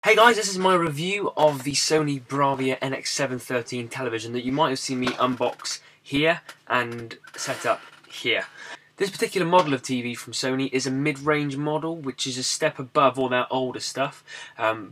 Hey guys, this is my review of the Sony BRAVIA NX713 television that you might have seen me unbox here and set up here. This particular model of TV from Sony is a mid-range model, which is a step above all their older stuff,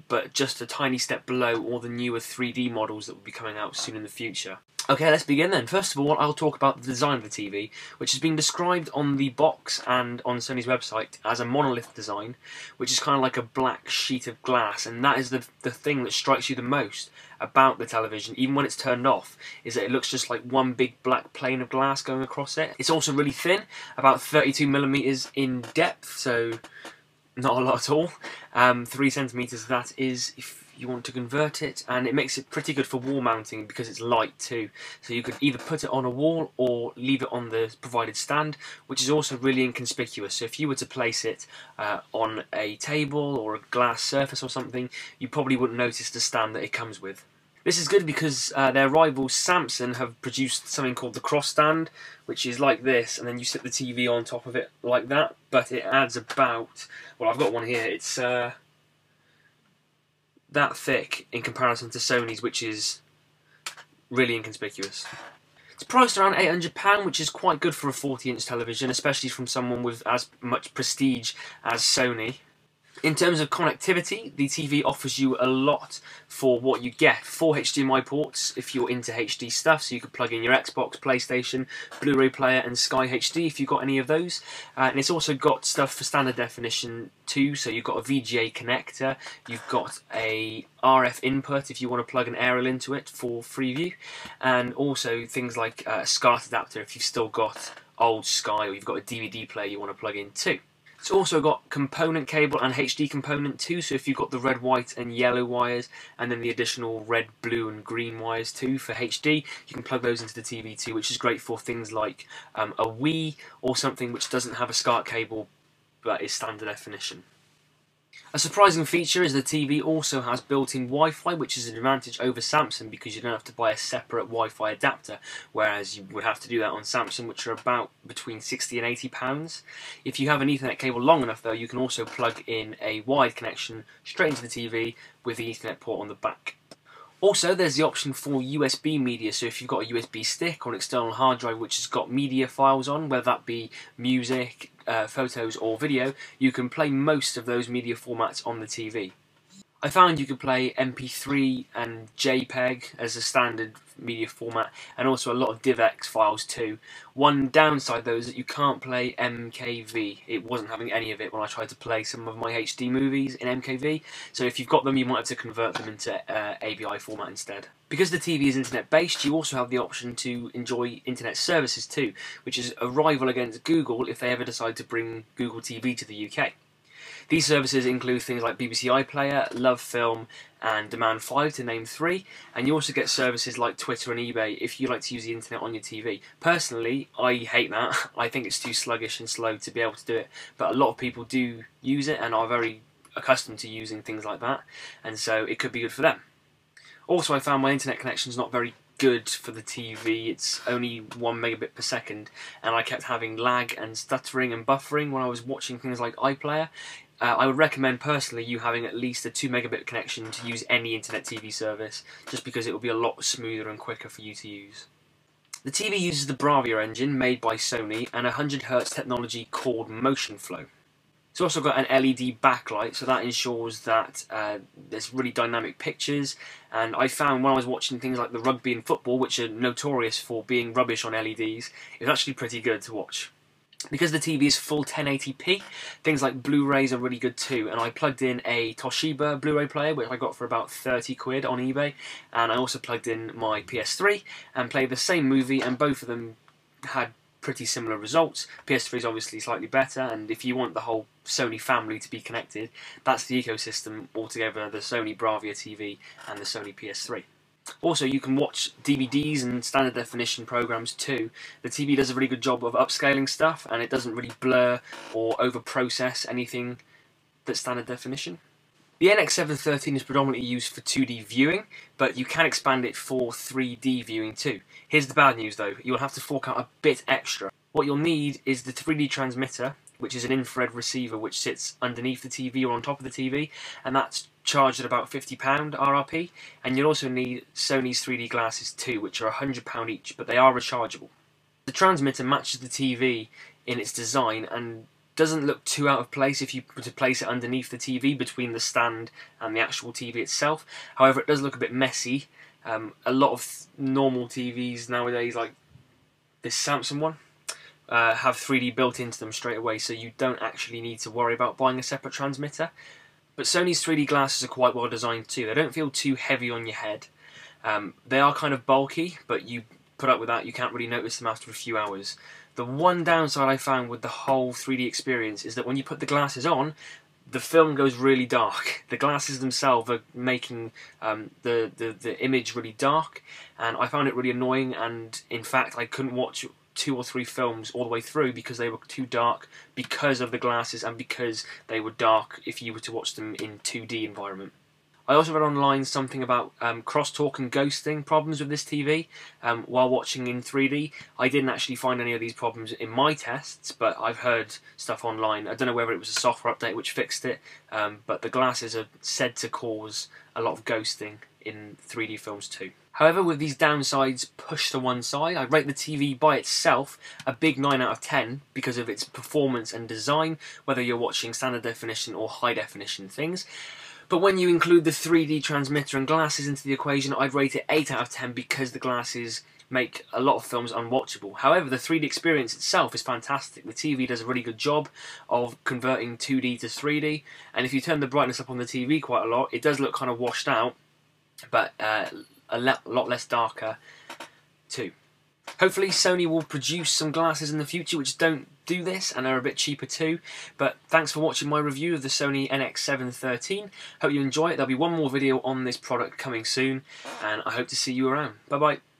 but just a tiny step below all the newer 3D models that will be coming out soon in the future. Okay, let's begin then. First of all, I'll talk about the design of the TV, which has been described on the box and on Sony's website as a monolith design, which is kind of like a black sheet of glass, and that is the thing that strikes you the most about the television, even when it's turned off, is that it looks just like one big black plane of glass going across it. It's also really thin, about 32mm in depth, so not a lot at all. 3 centimeters that is, if you want to convert it, and it makes it pretty good for wall mounting because it's light too. So you could either put it on a wall or leave it on the provided stand, which is also really inconspicuous. So if you were to place it on a table or a glass surface or something, you probably wouldn't notice the stand that it comes with. This is good because their rivals Samsung have produced something called the cross stand, which is like this, and then you sit the TV on top of it like that, but it adds about, well, I've got one here, it's that thick in comparison to Sony's, which is really inconspicuous. It's priced around £800, which is quite good for a 40-inch television, especially from someone with as much prestige as Sony. In terms of connectivity, the TV offers you a lot for what you get. 4 HDMI ports if you're into HD stuff, so you could plug in your Xbox, PlayStation, Blu-ray player and Sky HD if you've got any of those. And it's also got stuff for standard definition too, so you've got a VGA connector, you've got a RF input if you want to plug an aerial into it for Freeview, and also things like a SCART adapter if you've still got old Sky or you've got a DVD player you want to plug in too. It's also got component cable and HD component too, so if you've got the red, white and yellow wires and then the additional red, blue and green wires too for HD, you can plug those into the TV too, which is great for things like a Wii or something which doesn't have a SCART cable but is standard definition. A surprising feature is the TV also has built-in Wi-Fi, which is an advantage over Samsung because you don't have to buy a separate Wi-Fi adapter, whereas you would have to do that on Samsung, which are about between £60 and £80. If you have an Ethernet cable long enough though, you can also plug in a wired connection straight into the TV with the Ethernet port on the back. Also, there's the option for USB media, so if you've got a USB stick or an external hard drive which has got media files on, whether that be music, photos or video, you can play most of those media formats on the TV. I found you could play MP3 and JPEG as a standard media format, and also a lot of DivX files too. One downside though is that you can't play MKV. It wasn't having any of it when I tried to play some of my HD movies in MKV, so if you've got them you might have to convert them into AVI format instead. Because the TV is internet based, you also have the option to enjoy internet services too, which is a rival against Google if they ever decide to bring Google TV to the UK. These services include things like BBC iPlayer, Love Film and Demand 5 to name 3, and you also get services like Twitter and eBay if you like to use the internet on your TV. Personally, I hate that. I think it's too sluggish and slow to be able to do it, but a lot of people do use it and are very accustomed to using things like that, and so it could be good for them. Also, I found my internet connection is not very good for the TV. It's only 1 megabit per second, and I kept having lag and stuttering and buffering when I was watching things like iPlayer. I would recommend personally you having at least a 2 megabit connection to use any internet TV service, just because it will be a lot smoother and quicker for you to use. The TV uses the BRAVIA engine made by Sony and a 100Hz technology called Motion Flow. It's also got an LED backlight, so that ensures that there's really dynamic pictures, and I found when I was watching things like the rugby and football, which are notorious for being rubbish on LEDs, it was actually pretty good to watch. Because the TV is full 1080p, things like Blu-rays are really good too, and I plugged in a Toshiba Blu-ray player, which I got for about 30 quid on eBay, and I also plugged in my PS3 and played the same movie, and both of them had pretty similar results. PS3 is obviously slightly better, and if you want the whole Sony family to be connected, that's the ecosystem altogether, the Sony BRAVIA TV and the Sony PS3. Also, you can watch DVDs and standard definition programs too. The TV does a really good job of upscaling stuff, and it doesn't really blur or over-process anything that's standard definition. The NX713 is predominantly used for 2D viewing, but you can expand it for 3D viewing too. Here's the bad news though, you'll have to fork out a bit extra. What you'll need is the 3D transmitter, which is an infrared receiver which sits underneath the TV or on top of the TV, and that's charged at about £50 RRP. And you'll also need Sony's 3D glasses too, which are £100 each, but they are rechargeable. The transmitter matches the TV in its design and doesn't look too out of place if you were to place it underneath the TV between the stand and the actual TV itself. However, it does look a bit messy. A lot of normal TVs nowadays, like this Samsung one, have 3D built into them straight away, so you don't actually need to worry about buying a separate transmitter. But Sony's 3D glasses are quite well designed too. They don't feel too heavy on your head. They are kind of bulky, but you put up with that, you can't really notice them after a few hours. The one downside I found with the whole 3D experience is that when you put the glasses on, the film goes really dark. The glasses themselves are making the image really dark, and I found it really annoying, and in fact I couldn't watch 2 or 3 films all the way through because they were too dark because of the glasses and because they were dark if you were to watch them in 2D environment. I also read online something about crosstalk and ghosting problems with this TV while watching in 3D. I didn't actually find any of these problems in my tests, but I've heard stuff online. I don't know whether it was a software update which fixed it, but the glasses are said to cause a lot of ghosting in 3D films too. However, with these downsides pushed to one side, I rate the TV by itself a big 9 out of 10 because of its performance and design, whether you're watching standard definition or high definition things. But when you include the 3D transmitter and glasses into the equation, I'd rate it 8 out of 10 because the glasses make a lot of films unwatchable. However, the 3D experience itself is fantastic. The TV does a really good job of converting 2D to 3D, and if you turn the brightness up on the TV quite a lot, it does look kind of washed out, but a lot less darker too. Hopefully Sony will produce some glasses in the future which don't do this and are a bit cheaper too. But thanks for watching my review of the Sony NX713. Hope you enjoy it. There'll be one more video on this product coming soon, and I hope to see you around. Bye bye.